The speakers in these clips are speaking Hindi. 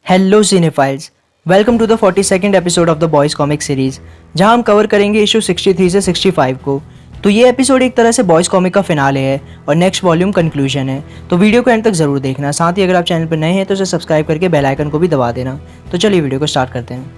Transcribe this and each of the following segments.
Hello cinephiles, welcome to the 42nd episode of the Boys comic series, जहां हम कवर करेंगे इशू 63 से 65 को। तो ये एपिसोड एक तरह से बॉयज़ कॉमिक का फिनाले है और नेक्स्ट वॉल्यूम कंक्लूजन है। तो वीडियो को एंड तक ज़रूर देखना। साथ ही अगर आप चैनल पर नए हैं तो उसे सब्सक्राइब करके बेल आइकन को भी दबा देना। तो चलिए वीडियो को स्टार्ट करते हैं।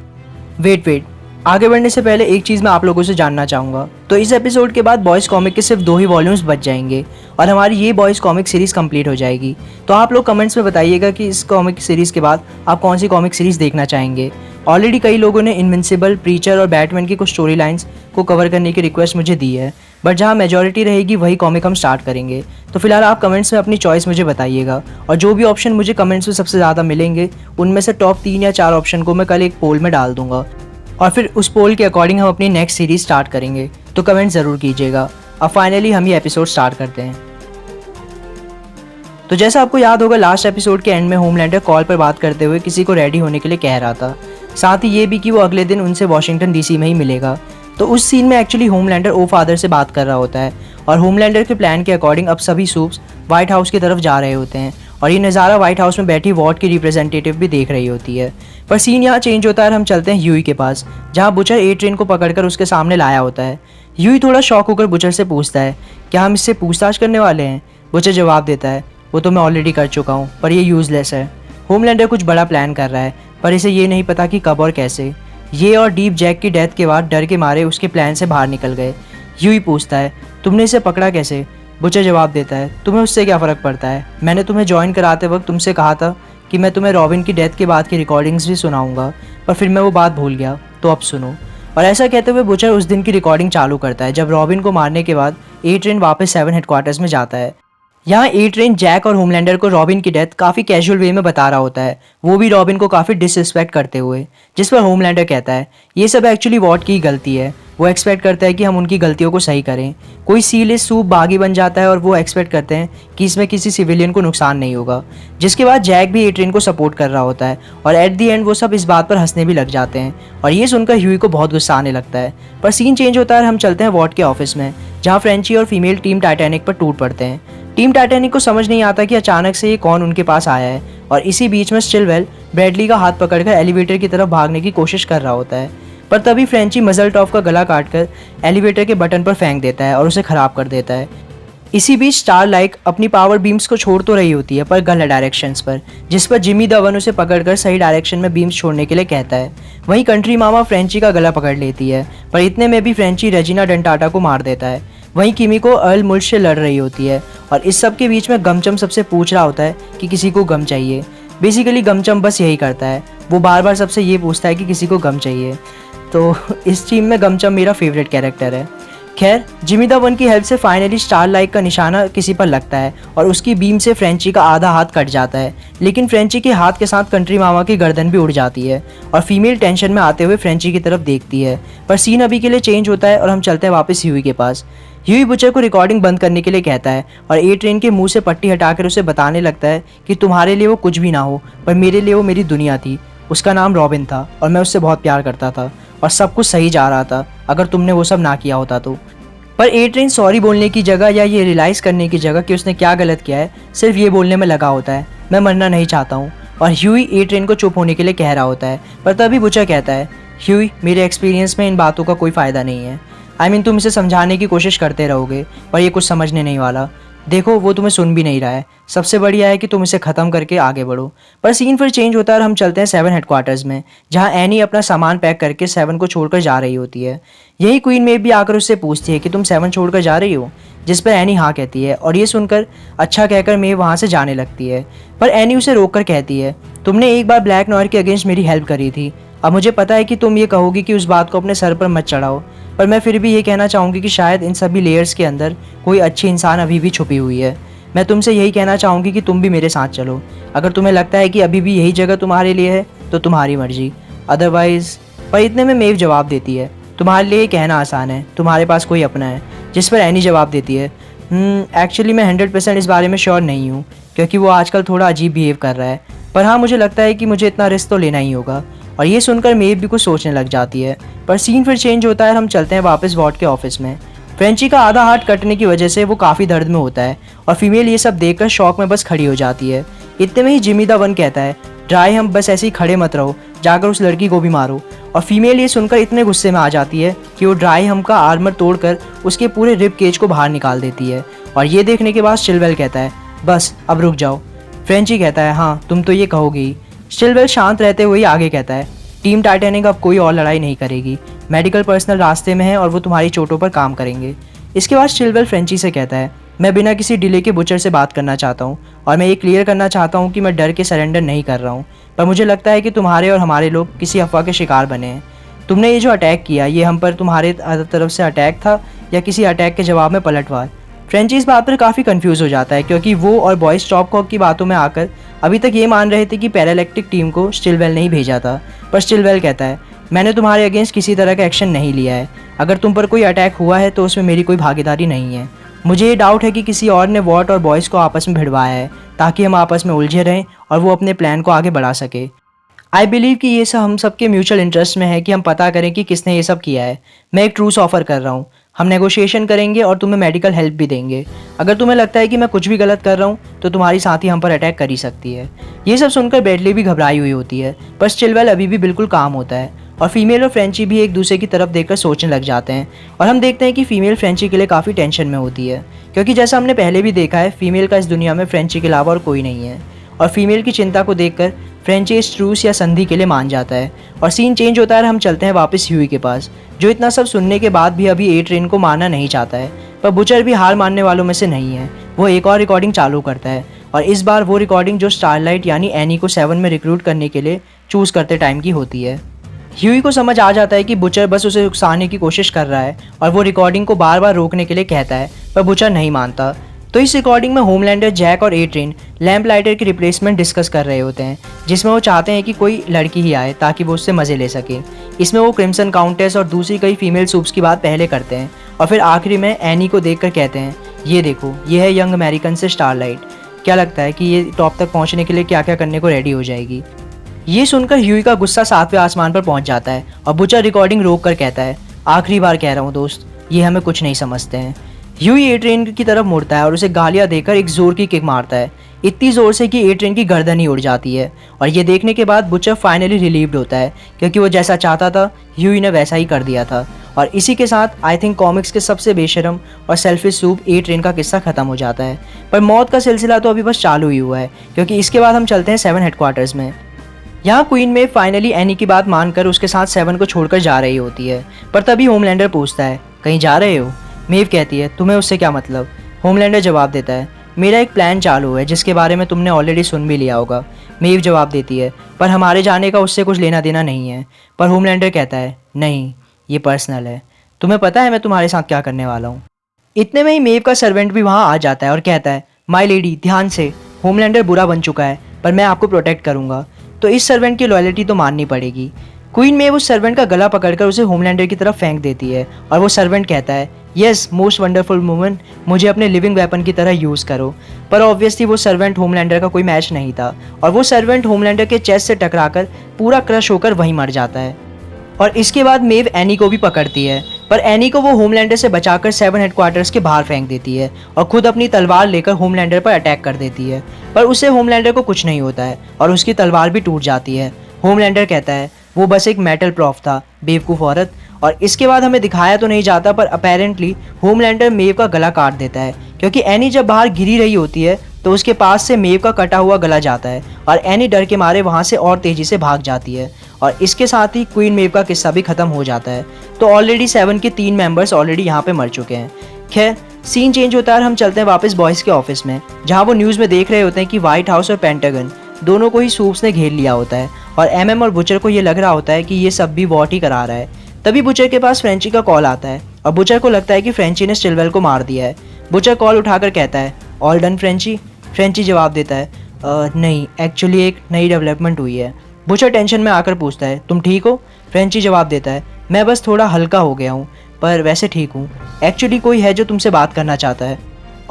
वेट, आगे बढ़ने से पहले एक चीज़ मैं आप लोगों से जानना चाहूँगा। तो इस एपिसोड के बाद बॉयज़ कॉमिक के सिर्फ 2 ही वॉल्यूम्स बच जाएंगे और हमारी ये बॉयज़ कॉमिक सीरीज़ कंप्लीट हो जाएगी। तो आप लोग कमेंट्स में बताइएगा कि इस कॉमिक सीरीज़ के बाद आप कौन सी कॉमिक सीरीज़ देखना चाहेंगे। ऑलरेडी कई लोगों ने इनविंसिबल, प्रीचर और बैटमैन की कुछ स्टोरी लाइन्स को कवर करने की रिक्वेस्ट मुझे दी है, बट जहाँ मेजॉरिटी रहेगी वही कॉमिक हम स्टार्ट करेंगे। तो फिलहाल आप कमेंट्स में अपनी चॉइस मुझे बताइएगा और जो भी ऑप्शन मुझे कमेंट्स में सबसे ज़्यादा मिलेंगे उनमें से टॉप 3 या 4 ऑप्शन को मैं कल एक पोल में डाल दूंगा और फिर उस पोल के अकॉर्डिंग हम अपनी नेक्स्ट सीरीज स्टार्ट करेंगे। तो कमेंट ज़रूर कीजिएगा। अब फाइनली हम ये एपिसोड स्टार्ट करते हैं। तो जैसा आपको याद होगा, लास्ट एपिसोड के एंड में होमलैंडर कॉल पर बात करते हुए किसी को रेडी होने के लिए कह रहा था, साथ ही ये भी कि वो अगले दिन उनसे वॉशिंगटन डीसी में ही मिलेगा। तो उस सीन में एक्चुअली होमलैंडर ओ फादर से बात कर रहा होता है और होमलैंडर के प्लान के अकॉर्डिंग अब सभी सूप्स व्हाइट हाउस की तरफ जा रहे होते हैं और ये नज़ारा व्हाइट हाउस में बैठी वॉर्ड की रिप्रेजेंटेटिव भी देख रही होती है। पर सीन यहाँ चेंज होता है और हम चलते हैं ह्यूई के पास, जहाँ बुचर ए ट्रेन को पकड़कर उसके सामने लाया होता है। ह्यूई थोड़ा शॉक होकर बुचर से पूछता है, क्या हम इससे पूछताछ करने वाले हैं? बुचर जवाब देता है, वो तो मैं ऑलरेडी कर चुका हूँ, पर ये यूजलेस है। होमलैंडर कुछ बड़ा प्लान कर रहा है, पर इसे ये नहीं पता कि कब और कैसे। ये और डीप जैक की डेथ के बाद डर के मारे उसके प्लान से बाहर निकल गए। ह्यूई पूछता है, तुमने इसे पकड़ा कैसे? बुचर जवाब देता है, तुम्हें उससे क्या फ़र्क पड़ता है? मैंने तुम्हें ज्वाइन कराते वक्त तुमसे कहा था कि मैं तुम्हें रॉबिन की डेथ के बाद की रिकॉर्डिंग्स भी सुनाऊंगा, पर फिर मैं वो बात भूल गया, तो अब सुनो। और ऐसा कहते हुए बुचर उस दिन की रिकॉर्डिंग चालू करता है जब रॉबिन को मारने के बाद ए ट्रेन वापस 7 हेडक्वार्टर्स में जाता है। यहाँ ए ट्रेन जैक और होमलैंडर को रॉबिन की डेथ काफ़ी कैजुअल वे में बता रहा होता है, वो भी रॉबिन को काफ़ी डिसरिस्पेक्ट करते हुए, जिस पर होमलैंडर कहता है ये सब एक्चुअली वॉट की गलती है। वो एक्सपेक्ट करता है कि हम उनकी गलतियों को सही करें। कोई सीलेस सूप बागी बन जाता है और वो एक्सपेक्ट करते हैं कि इसमें किसी सिविलियन को नुकसान नहीं होगा। जिसके बाद जैक भी ए ट्रेन को सपोर्ट कर रहा होता है और एट दी एंड वो सब इस बात पर हंसने भी लग जाते हैं और ये सुनकर ह्यूई को बहुत गुस्सा आने लगता है। पर सीन चेंज होता है और हम चलते हैं वॉट के ऑफिस में, जहाँ फ्रेंची और फीमेल टीम टाइटैनिक पर टूट पड़ते हैं। टीम टाइटैनिक को समझ नहीं आता कि अचानक से ये कौन उनके पास आया है और इसी बीच में स्टिलवेल ब्रैडली का हाथ पकड़कर एलिवेटर की तरफ भागने की कोशिश कर रहा होता है। पर तभी फ्रेंची मजल टॉफ का गला काटकर एलिवेटर के बटन पर फेंक देता है और उसे खराब कर देता है। इसी बीच स्टार लाइक अपनी पावर बीम्स को छोड़ तो रही होती है, पर गलत डायरेक्शंस पर, जिस पर जिमी धवन उसे पकड़कर सही डायरेक्शन में बीम्स छोड़ने के लिए कहता है। वहीं कंट्री मामा फ्रेंची का गला पकड़ लेती है, पर इतने में भी फ्रेंची रेजिना डेंटाटा को मार देता है। वहीं किमी को अर्ल मुल्श से लड़ रही होती है और इस सब के बीच में गमचम सबसे पूछ रहा होता है कि किसी को गम चाहिए। बेसिकली गमचम बस यही करता है, वो बार बार सबसे ये पूछता है कि किसी को गम चाहिए। तो इस टीम में गमचम मेरा फेवरेट कैरेक्टर है। खैर, जिमी द वन की हेल्प से फाइनली स्टार लाइक का निशाना किसी पर लगता है और उसकी बीम से फ्रेंची का आधा हाथ कट जाता है, लेकिन फ्रेंची के हाथ के साथ कंट्री मामा की गर्दन भी उड़ जाती है और फीमेल टेंशन में आते हुए फ्रेंची की तरफ देखती है। पर सीन अभी के लिए चेंज होता है और हम चलते हैं वापस ह्यूई के पास। ह्यूई बुचर को रिकॉर्डिंग बंद करने के लिए कहता है और ए ट्रेन के मुंह से पट्टी हटाकर उसे बताने लगता है कि तुम्हारे लिए वो कुछ भी ना हो, पर मेरे लिए वो मेरी दुनिया थी। उसका नाम रॉबिन था और मैं उससे बहुत प्यार करता था और सब कुछ सही जा रहा था अगर तुमने वो सब ना किया होता तो। पर ए ट्रेन सॉरी बोलने की जगह या ये रियलाइज़ करने की जगह कि उसने क्या गलत किया है, सिर्फ ये बोलने में लगा होता है, मैं मरना नहीं चाहता हूँ। और ह्यूई ए ट्रेन को चुप होने के लिए कह रहा होता है, पर तभी बुचर कहता है, ह्यूई, मेरे एक्सपीरियंस में इन बातों का कोई फ़ायदा नहीं है। तुम इसे समझाने की कोशिश करते रहोगे पर ये कुछ समझने नहीं वाला। देखो, वो तुम्हें सुन भी नहीं रहा है। सबसे बढ़िया है कि तुम इसे ख़त्म करके आगे बढ़ो। पर सीन फिर चेंज होता है और हम चलते हैं 7 हेडक्वार्टर्स में, जहाँ एनी अपना सामान पैक करके 7 को छोड़कर जा रही होती है। यही क्वीन मेव भी आकर उससे पूछती है कि तुम 7 छोड़कर जा रही हो, जिस पर एनी हाँ कहती है और ये सुनकर अच्छा कहकर मेव वहाँ से जाने लगती है। पर एनी उसे रोक कर कहती है, तुमने एक बार ब्लैक नॉयर के अगेंस्ट मेरी हेल्प करी थी। अब मुझे पता है कि तुम ये कहोगी कि उस बात को अपने सर पर मत चढ़ाओ, पर मैं फिर भी ये कहना चाहूँगी कि शायद इन सभी लेयर्स के अंदर कोई अच्छी इंसान अभी भी छुपी हुई है। मैं तुमसे यही कहना चाहूँगी कि तुम भी मेरे साथ चलो। अगर तुम्हें लगता है कि अभी भी यही जगह तुम्हारे लिए है तो तुम्हारी मर्जी, अदरवाइज। पर इतने में मेव जवाब देती है, तुम्हारे लिए कहना आसान है, तुम्हारे पास कोई अपना है। जिस पर एनी जवाब देती है, एक्चुअली मैं 100% इस बारे में श्योर नहीं हूँ, क्योंकि वो आजकल थोड़ा अजीब बिहेव कर रहा है, पर हाँ मुझे लगता है कि मुझे इतना रिस्क तो लेना ही होगा। और ये सुनकर मेव भी कुछ सोचने लग जाती है। पर सीन फिर चेंज होता है और हम चलते हैं वापस वॉट के ऑफिस में। फ्रेंची का आधा हाथ कटने की वजह से वो काफ़ी दर्द में होता है और फीमेल ये सब देखकर शॉक में बस खड़ी हो जाती है। इतने में ही जिमी द वन कहता है, ड्राई हम बस ऐसे ही खड़े मत रहो, जाकर उस लड़की को भी मारो। और फीमेल ये सुनकर इतने गुस्से में आ जाती है कि वो ड्राई हम का आर्मर तोड़कर उसके पूरे रिब केज को बाहर निकाल देती है। और ये देखने के बाद स्टिलवेल कहता है बस अब रुक जाओ। फ्रेंची कहता है हाँ तुम तो ये कहोगे ही। स्टिलवेल शांत रहते हुए आगे कहता है टीम टाइटैनिक अब कोई और लड़ाई नहीं करेगी, मेडिकल पर्सनल रास्ते में है और वो तुम्हारी चोटों पर काम करेंगे। इसके बाद स्टिलवेल फ्रेंची से कहता है मैं बिना किसी डिले के बुचर से बात करना चाहता हूँ और मैं ये क्लियर करना चाहता हूँ कि मैं डर के सरेंडर नहीं कर रहा हूँ, पर मुझे लगता है कि तुम्हारे और हमारे लोग किसी अफवाह के शिकार बने हैं। तुमने ये जो अटैक किया ये हम पर तुम्हारे तरफ से अटैक था या किसी अटैक के जवाब में पलटवार। फ्रेंची इस बात पर काफ़ी कंफ्यूज हो जाता है क्योंकि वो और बॉयज स्टॉपकॉक की बातों में आकर अभी तक ये मान रहे थे कि पैरालैक्टिक टीम को स्टिलवेल ने ही भेजा था। पर स्टिलवेल कहता है मैंने तुम्हारे अगेंस्ट किसी तरह का एक्शन नहीं लिया है, अगर तुम पर कोई अटैक हुआ है तो उसमें मेरी कोई भागीदारी नहीं है। मुझे ये डाउट है कि किसी और ने वॉट और बॉयज़ को आपस में भिड़वाया है ताकि हम आपस में उलझे रहें और वो अपने प्लान को आगे बढ़ा सके। आई बिलीव कि ये सब हम सबके म्यूचुअल इंटरेस्ट में है कि हम पता करें कि किसने ये सब किया है। मैं एक ट्रूस ऑफर कर रहा हूँ, हम नेगोशिएशन करेंगे और तुम्हें मेडिकल हेल्प भी देंगे। अगर तुम्हें लगता है कि मैं कुछ भी गलत कर रहा हूँ तो तुम्हारी साथी हम पर अटैक कर ही सकती है। ये सब सुनकर ब्रैडली भी घबराई हुई होती है, पर स्टिलवेल अभी भी बिल्कुल काम होता है और फीमेल और फ्रेंची भी एक दूसरे की तरफ देखकर सोचने लग जाते हैं। और हम देखते हैं कि फीमेल फ्रेंची के लिए काफ़ी टेंशन में होती है क्योंकि जैसा हमने पहले भी देखा है फीमेल का इस दुनिया में फ्रेंची के अलावा और कोई नहीं है। और फीमेल की चिंता को देखकर फ्रेंची इस ट्रूस या संधि के लिए मान जाता है और सीन चेंज होता है और हम चलते हैं वापस ह्यूई के पास, जो इतना सब सुनने के बाद भी अभी ए ट्रेन को मानना नहीं चाहता है। पर बुचर भी हार मानने वालों में से नहीं है। वो एक और रिकॉर्डिंग चालू करता है और इस बार वो रिकॉर्डिंग जो स्टारलाइट यानी एनी को 7 में रिक्रूट करने के लिए चूज़ करते टाइम की होती है। ह्यूई को समझ आ जाता है कि बुचर बस उसे उकसाने की कोशिश कर रहा है और वो रिकॉर्डिंग को बार बार रोकने के लिए कहता है, पर बुचर नहीं मानता। तो इस रिकॉर्डिंग में होमलैंडर, जैक और ए ट्रेन लैम्प लाइटर की रिप्लेसमेंट डिस्कस कर रहे होते हैं, जिसमें वो चाहते हैं कि कोई लड़की ही आए ताकि वो उससे मज़े ले सके। इसमें वो क्रिम्सन काउंटेस और दूसरी कई फीमेल सूप्स की बात पहले करते हैं और फिर आखिरी में एनी को देखकर कहते हैं ये देखो ये है यंग अमेरिकन से स्टारलाइट, क्या लगता है कि ये टॉप तक पहुँचने के लिए क्या क्या करने को रेडी हो जाएगी। ये सुनकर ह्यूई का गुस्सा 7वें आसमान पर पहुंच जाता है और बुचर रिकॉर्डिंग रोक कर कहता है आखिरी बार कह रहा हूँ दोस्त, ये हमें कुछ नहीं समझते हैं। ह्यूई ए ट्रेन की तरफ मुड़ता है और उसे गालियाँ देकर एक जोर की किक मारता है, इतनी ज़ोर से कि ए ट्रेन की गर्दन ही उड़ जाती है। और ये देखने के बाद बुचर फाइनली रिलीव्ड होता है क्योंकि वो जैसा चाहता था ह्यूई ने वैसा ही कर दिया था। और इसी के साथ आई थिंक कॉमिक्स के सबसे बेशरम और सेल्फिश सूप ए ट्रेन का किस्सा ख़त्म हो जाता है। पर मौत का सिलसिला तो अभी बस चालू ही हुआ है क्योंकि इसके बाद हम चलते हैं 7 हेडक्वार्टर्स में। यहाँ क्वीन मेव फाइनली एनी की बात मानकर उसके साथ 7 को छोड़कर जा रही होती है, पर तभी होमलैंडर पूछता है कहीं जा रहे हो। मेव कहती है तुम्हें उससे क्या मतलब। होमलैंडर जवाब देता है मेरा एक प्लान चालू है जिसके बारे में तुमने ऑलरेडी सुन भी लिया होगा। मेव जवाब देती है पर हमारे जाने का उससे कुछ लेना देना नहीं है। पर होमलैंडर कहता है नहीं ये पर्सनल है, तुम्हें पता है मैं तुम्हारे साथ क्या करने वाला हूँ। इतने में ही मेव का सर्वेंट भी वहाँ आ जाता है और कहता है माई लेडी ध्यान से, होमलैंडर बुरा बन चुका है पर मैं आपको प्रोटेक्ट करूँगा, तो इस सर्वेंट की लॉयल्टी तो माननी पड़ेगी। क्वीन मेव उस सर्वेंट का गला पकड़कर उसे होमलैंडर की तरफ फेंक देती है और वो सर्वेंट कहता है यस मोस्ट वंडरफुल वुमन, मुझे अपने लिविंग वेपन की तरह यूज़ करो। पर ऑब्वियसली वो सर्वेंट होमलैंडर का कोई मैच नहीं था और वो सर्वेंट होमलैंडर के चेस्ट से टकराकर पूरा क्रश होकर वहीं मर जाता है। और इसके बाद मेव एनी को भी पकड़ती है, पर एनी को वो होमलैंडर से बचाकर 7 हेडक्वार्टर्स के बाहर फेंक देती है और खुद अपनी तलवार लेकर होमलैंडर पर अटैक कर देती है। पर उससे होमलैंडर को कुछ नहीं होता है और उसकी तलवार भी टूट जाती है। होमलैंडर कहता है वो बस एक मेटल प्रॉफ था, बेवकूफ़ औरत। और इसके बाद हमें दिखाया तो नहीं जाता पर अपेरेंटली होमलैंडर मेव का गला काट देता है क्योंकि एनी जब बाहर गिरी रही होती है तो उसके पास से मेव का कटा हुआ गला जाता है और एनी डर के मारे वहाँ से और तेज़ी से भाग जाती है। और इसके साथ ही क्वीन मेव का किस्सा भी ख़त्म हो जाता है। तो ऑलरेडी 7 के 3 मेंबर्स ऑलरेडी यहाँ पे मर चुके हैं। खैर सीन चेंज होता है और हम चलते हैं वापस बॉयज़ के ऑफिस में, जहाँ वो न्यूज़ में देख रहे होते हैं कि व्हाइट हाउस और पेंटागन दोनों को ही सूप्स ने घेर लिया होता है और एमएम और बुचर को ये लग रहा होता है कि ये सब भी वॉट ही करा रहा है। तभी बुचर के पास फ्रेंची का कॉल आता है और बुचर को लगता है कि फ्रेंची ने स्टिलवेल को मार दिया है। बुचर कॉल उठाकर कहता है ऑल डन फ्रेंची। फ्रेंची जवाब देता है नहीं एक्चुअली एक नई डेवलपमेंट हुई है। बुचर टेंशन में आकर पूछता है तुम ठीक हो। फ्रेंची जवाब देता है मैं बस थोड़ा हल्का हो गया हूँ, पर वैसे ठीक हूँ। एक्चुअली कोई है जो तुमसे बात करना चाहता है।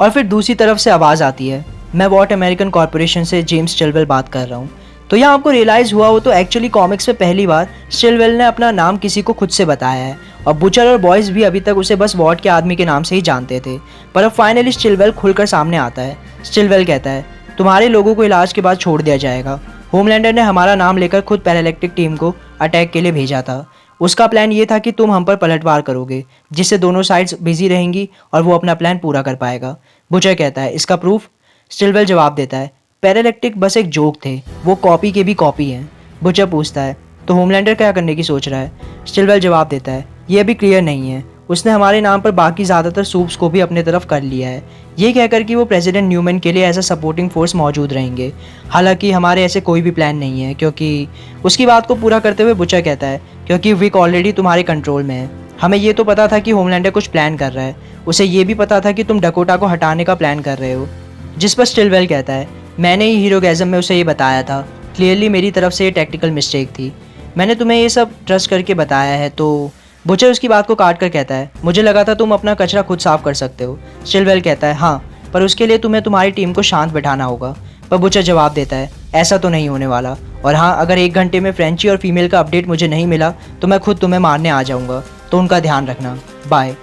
और फिर दूसरी तरफ से आवाज़ आती है मैं वॉट अमेरिकन कॉरपोरेशन से जेम्स स्टिलवेल बात कर रहा हूँ। तो यहाँ आपको रियलाइज़ हुआ हो तो एक्चुअली कॉमिक्स में पहली बार स्टिलवेल ने अपना नाम किसी को खुद से बताया है और बुचर और बॉयज़ भी अभी तक उसे बस वॉट के आदमी के नाम से ही जानते थे। पर अब फाइनली स्टिलवेल खुलकर सामने आता है। स्टिलवेल कहता है तुम्हारे लोगों को इलाज के बाद छोड़ दिया जाएगा होमलैंडर ने हमारा नाम लेकर खुद पैरालिटिक टीम को अटैक के लिए भेजा था। उसका प्लान ये था कि तुम हम पर पलटवार करोगे, जिससे दोनों साइड्स बिजी रहेंगी और वो अपना प्लान पूरा कर पाएगा। बुचर कहता है, इसका प्रूफ? स्टिलवेल जवाब देता है, पैरालिटिक बस एक जोक थे, वो कॉपी के भी कॉपी हैं। बुचर पूछता है, तो होमलैंडर क्या करने की सोच रहा है? स्टिलवेल जवाब देता है, ये अभी क्लियर नहीं है। उसने हमारे नाम पर बाकी ज़्यादातर सूप्स को भी अपने तरफ कर लिया है, ये कहकर कि वो प्रेसिडेंट न्यूमैन के लिए एज अ सपोर्टिंग फोर्स मौजूद रहेंगे। हालांकि हमारे ऐसे कोई भी प्लान नहीं है, क्योंकि उसकी बात को पूरा करते हुए बुचर कहता है, क्योंकि विक ऑलरेडी तुम्हारे कंट्रोल में है। हमें ये तो पता था कि होमलैंडर कुछ प्लान कर रहा है, उसे ये भी पता था कि तुम डकोटा को हटाने का प्लान कर रहे हो। जिस पर स्टिलवेल कहता है, मैंने ही हीरोगैज़म में उसे ये बताया था, क्लियरली मेरी तरफ से ये टेक्निकल मिस्टेक थी, मैंने तुम्हें ये सब ट्रस्ट करके बताया है। तो बुचर उसकी बात को काट कर कहता है, मुझे लगा था तुम अपना कचरा खुद साफ कर सकते हो। स्टिलवेल कहता है, हाँ, पर उसके लिए तुम्हें तुम्हारी टीम को शांत बैठाना होगा। पर बुचर जवाब देता है, ऐसा तो नहीं होने वाला, और हाँ, अगर 1 घंटे में फ्रेंची और फीमेल का अपडेट मुझे नहीं मिला तो मैं खुद तुम्हें मारने आ जाऊँगा, तो उनका ध्यान रखना, बाय।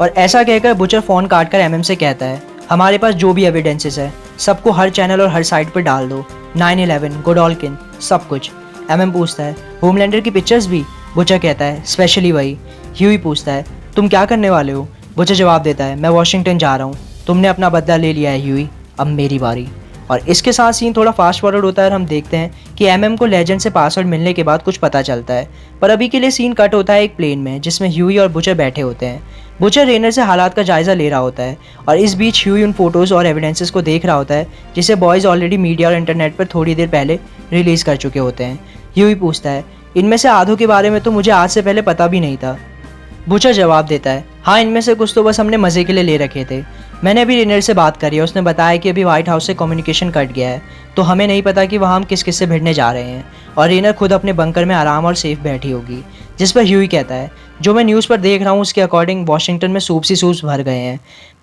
और ऐसा कहकर बुचर फ़ोन काट कर एमएम से कहता है, हमारे पास जो भी एविडेंसेस है सबको हर चैनल और हर साइट पर डाल दो, 9/11, गोडॉल्किन, सब कुछ। एमएम पूछता है, होमलैंडर की पिक्चर्स भी? बुचर कहता है, स्पेशली वही। ह्यूई पूछता है, तुम क्या करने वाले हो? बुचर जवाब देता है, मैं वॉशिंगटन जा रहा हूँ, तुमने अपना बदला ले लिया है ह्यूई, अब मेरी बारी। और इसके साथ सीन थोड़ा फास्ट फॉरवर्ड होता है और हम देखते हैं कि एमएम को लेजेंड से पासवर्ड मिलने के बाद कुछ पता चलता है। पर अभी के लिए सीन कट होता है एक प्लेन में, जिसमें ह्यूई और बुचर बैठे होते हैं। बुचर रेनर से हालात का जायजा ले रहा होता है और इस बीच ह्यूई उन फोटोज़ और एविडेंसेस को देख रहा होता है जिसे बॉयज़ ऑलरेडी मीडिया और इंटरनेट पर थोड़ी देर पहले रिलीज़ कर चुके होते हैं। ह्यूई पूछता है, इनमें से आधों के बारे में तो मुझे आज से पहले पता भी नहीं था। बुचर जवाब देता है, हाँ, इनमें से कुछ तो बस हमने मज़े के लिए ले रखे थे। मैंने अभी रेनर से बात करी है, उसने बताया कि अभी व्हाइट हाउस से कम्युनिकेशन कट गया है, तो हमें नहीं पता कि वहाँ हम किस किस से भिड़ने जा रहे हैं, और रेनर खुद अपने बंकर में आराम और सेफ बैठी होगी। जिस पर ह्यूई कहता है, जो मैं न्यूज़ पर देख रहा हूँ उसके अकॉर्डिंग वॉशिंगटन में सूप्स ही सूप्स भर गए हैं।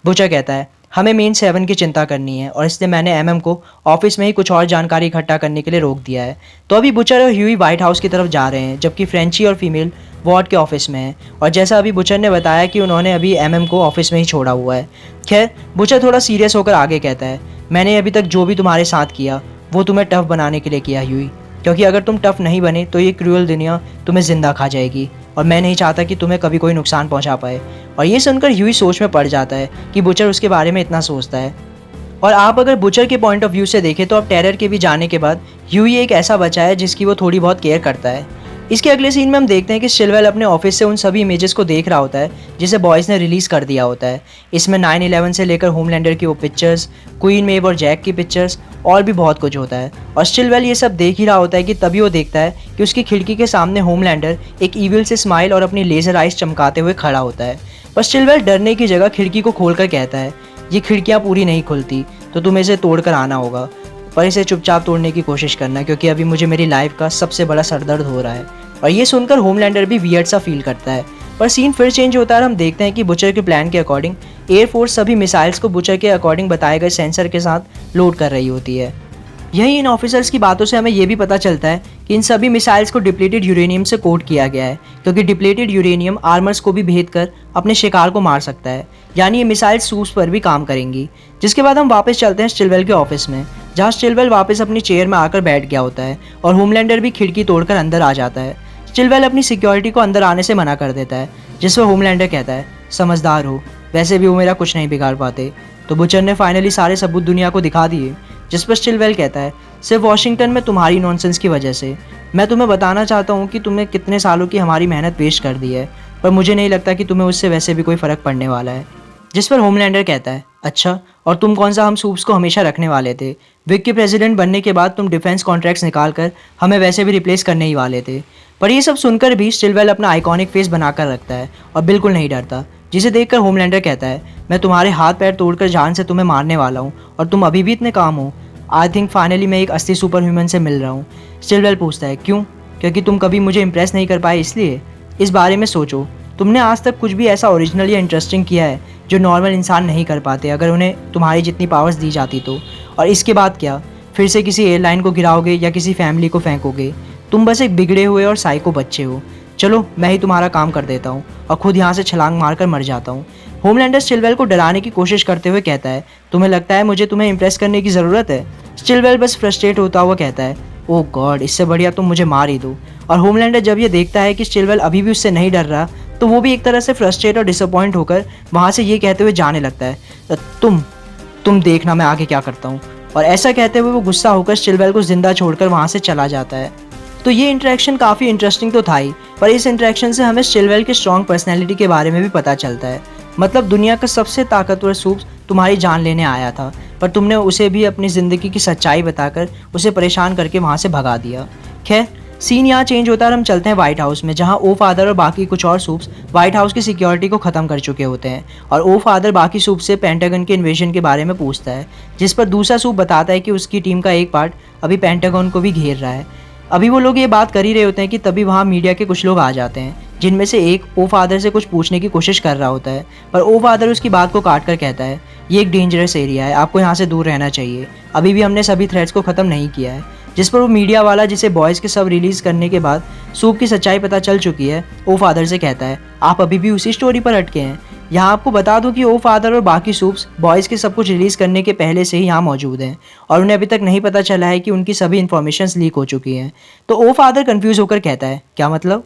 बुचर कहता है, हमें मेन 7 की चिंता करनी है और इसलिए मैंने एमएम को ऑफिस में ही कुछ और जानकारी इकट्ठा करने के लिए रोक दिया है। तो अभी बुचर और ह्यूई व्हाइट हाउस की तरफ जा रहे हैं, जबकि फ्रेंची और फीमेल वार्ड के ऑफिस में है। और जैसा अभी बुचर ने बताया कि उन्होंने अभी एमएम को ऑफिस में ही छोड़ा हुआ है। खैर, बुचर थोड़ा सीरियस होकर आगे कहता है, मैंने अभी तक जो भी तुम्हारे साथ किया वो तुम्हें टफ बनाने के लिए किया ह्यूई, क्योंकि अगर तुम टफ नहीं बने तो ये क्रूअल दुनिया तुम्हें जिंदा खा जाएगी और मैं नहीं चाहता कि तुम्हें कभी कोई नुकसान पहुंचा पाए। और ये सुनकर ह्यूई सोच में पड़ जाता है कि बुचर उसके बारे में इतना सोचता है। और आप अगर बुचर के पॉइंट ऑफ व्यू से देखें तो अब टेरर के भी जाने के बाद ह्यूई एक ऐसा बचा है जिसकी वो थोड़ी बहुत केयर करता है। इसके अगले सीन में हम देखते हैं कि स्टिलवेल अपने ऑफिस से उन सभी इमेजेस को देख रहा होता है जिसे बॉयज़ ने रिलीज़ कर दिया होता है। इसमें 9/11 से लेकर होमलैंडर की वो पिक्चर्स, क्वीन मेव और जैक की पिक्चर्स और भी बहुत कुछ होता है। और स्टिलवेल ये सब देख ही रहा होता है कि तभी वो देखता है कि उसकी खिड़की के सामने होमलैंडर एक ईविल से स्माइल और अपनी लेज़र आइज चमकाते हुए खड़ा होता है। पर स्टिलवेल डरने की जगह खिड़की को खोल कर कहता है, ये खिड़कियाँ पूरी नहीं खुलती तो तुम्हें इसे तोड़ कर आना होगा, पर इसे चुपचाप तोड़ने की कोशिश करना, क्योंकि अभी मुझे मेरी लाइफ का सबसे बड़ा सरदर्द हो रहा है। और ये सुनकर होमलैंडर भी वियर्ड सा फील करता है। पर सीन फिर चेंज होता है और हम देखते हैं कि बुचर के प्लान के अकॉर्डिंग एयरफोर्स सभी मिसाइल्स को बुचर के अकॉर्डिंग बताए गए सेंसर के साथ लोड कर रही होती है। यही इन ऑफिसर्स की बातों से हमें यह भी पता चलता है कि इन सभी मिसाइल्स को डिप्लीटेड यूरेनियम से कोट किया गया है, क्योंकि डिप्लीटेड यूरेनियम आर्मर्स को भी भेद कर अपने शिकार को मार सकता है। यानी ये मिसाइल सूप्स पर भी काम करेंगी। जिसके बाद हम वापस चलते हैं स्टिलवेल के ऑफिस में, जहाँ स्टिलवेल वापस अपनी चेयर में आकर बैठ गया होता है और होमलैंडर भी खिड़की तोड़कर अंदर आ जाता है। स्टिलवेल अपनी सिक्योरिटी को अंदर आने से मना कर देता है, जिस पर होमलैंडर कहता है, समझदार हो, वैसे भी वो मेरा कुछ नहीं बिगाड़ पाते। तो बुचर ने फाइनली सारे सबूत दुनिया को दिखा दिए। जिस पर स्टिलवेल कहता है, सिर्फ वॉशिंगटन में तुम्हारी नॉनसेंस की वजह से। मैं तुम्हें बताना चाहता हूँ कि तुमने कितने सालों की हमारी मेहनत वेस्ट कर दी है, पर मुझे नहीं लगता कि तुम्हें उससे वैसे भी कोई फ़र्क पड़ने वाला है। जिस पर होमलैंडर कहता है, अच्छा, और तुम कौन सा हम सूप्स को हमेशा रखने वाले थे? विक के प्रेसिडेंट बनने के बाद तुम डिफेंस कॉन्ट्रैक्ट्स निकाल कर हमें वैसे भी रिप्लेस करने ही वाले थे। पर ये सब सुनकर भी स्टिलवेल अपना आइकॉनिक फेस बनाकर रखता है और बिल्कुल नहीं डरता, जिसे देखकर होमलैंडर कहता है, मैं तुम्हारे हाथ पैर तोड़कर जान से तुम्हें मारने वाला हूँ और तुम अभी भी इतने काम हो। आई थिंक फाइनली मैं एक असली सुपर ह्यूमन से मिल रहा हूँ। स्टिलवेल पूछता है, क्यों? क्योंकि तुम कभी मुझे इंप्रेस नहीं कर पाए इसलिए? इस बारे में सोचो, तुमने आज तक कुछ भी ऐसा ओरिजिनल या इंटरेस्टिंग किया है जो नॉर्मल इंसान नहीं कर पाते अगर उन्हें तुम्हारी जितनी पावर्स दी जाती तो? और इसके बाद क्या, फिर से किसी एयरलाइन को गिराओगे या किसी फैमिली को फेंकोगे? तुम बस एक बिगड़े हुए और साइको बच्चे हो। चलो, मैं ही तुम्हारा काम कर देता हूँ और खुद यहाँ से छलांग मारकर मर जाता हूँ। होमलैंडर स्टिलवेल को डराने की कोशिश करते हुए कहता है, तुम्हें लगता है मुझे तुम्हें इंप्रेस करने की ज़रूरत है? स्टिलवेल बस फ्रस्ट्रेट होता हुआ कहता है, ओह गॉड, इससे बढ़िया तुम मुझे मार ही दो। और होमलैंडर जब ये देखता है कि स्टिलवेल अभी भी उससे नहीं डर रहा, तो वो भी एक तरह से फ्रस्ट्रेट और डिसअपॉइंट होकर वहाँ से ये कहते हुए जाने लगता है, तुम देखना मैं आगे क्या करता हूँ। और ऐसा कहते हुए वो गुस्सा होकर स्टिलवेल को जिंदा छोड़कर वहाँ से चला जाता है। तो ये इंटरेक्शन काफ़ी इंटरेस्टिंग तो था ही, पर इस इंटरेक्शन से हमें स्टिलवेल के स्ट्रॉन्ग पर्सनैलिटी के बारे में भी पता चलता है। मतलब दुनिया का सबसे ताकतवर सूप तुम्हारी जान लेने आया था, पर तुमने उसे भी अपनी ज़िंदगी की सच्चाई बताकर उसे परेशान करके वहाँ से भगा दिया। खैर, सीन यहाँ चेंज होता है और हम चलते हैं व्हाइट हाउस में, जहाँ ओ फादर और बाकी कुछ और सूप्स व्हाइट हाउस की सिक्योरिटी को ख़त्म कर चुके होते हैं। और ओ फादर बाकी सूप से पेंटागन के इन्वेजन के बारे में पूछता है, जिस पर दूसरा सूप बताता है कि उसकी टीम का एक पार्ट अभी पेंटागन को भी घेर रहा है। अभी वो लोग ये बात कर ही रहे होते हैं कि तभी वहाँ मीडिया के कुछ लोग आ जाते हैं, जिनमें से एक ओ फादर से कुछ पूछने की कोशिश कर रहा होता है। पर ओ फादर उसकी बात को काट कर कहता है, ये एक डेंजरस एरिया है, आपको यहाँ से दूर रहना चाहिए, अभी भी हमने सभी थ्रेड्स को ख़त्म नहीं किया है। जिस पर वो मीडिया वाला, जिसे बॉयज़ के सब रिलीज़ करने के बाद सूप की सच्चाई पता चल चुकी है, ओ फादर से कहता है, आप अभी भी उसी स्टोरी पर अटके हैं। यहाँ आपको बता दूं कि ओ फादर और बाकी सूप्स बॉयज़ के सब कुछ रिलीज़ करने के पहले से ही यहाँ मौजूद हैं, और उन्हें अभी तक नहीं पता चला है कि उनकी सभी इन्फॉर्मेशंस लीक हो चुकी हैं। तो ओ फादर कंफ्यूज होकर कहता है, क्या मतलब?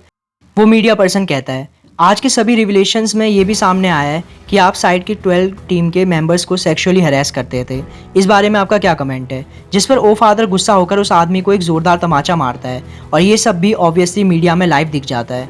वो मीडिया पर्सन कहता है, आज के सभी रिविलेशंस में ये भी सामने आया है कि आप साइड की 12 टीम के मेंबर्स को सेक्सुअली हरास करते थे। इस बारे में आपका क्या कमेंट है? जिस पर ओ फादर गुस्सा होकर उस आदमी को एक ज़ोरदार तमाचा मारता है, और ये सब भी ऑब्वियसली मीडिया में लाइव दिख जाता है।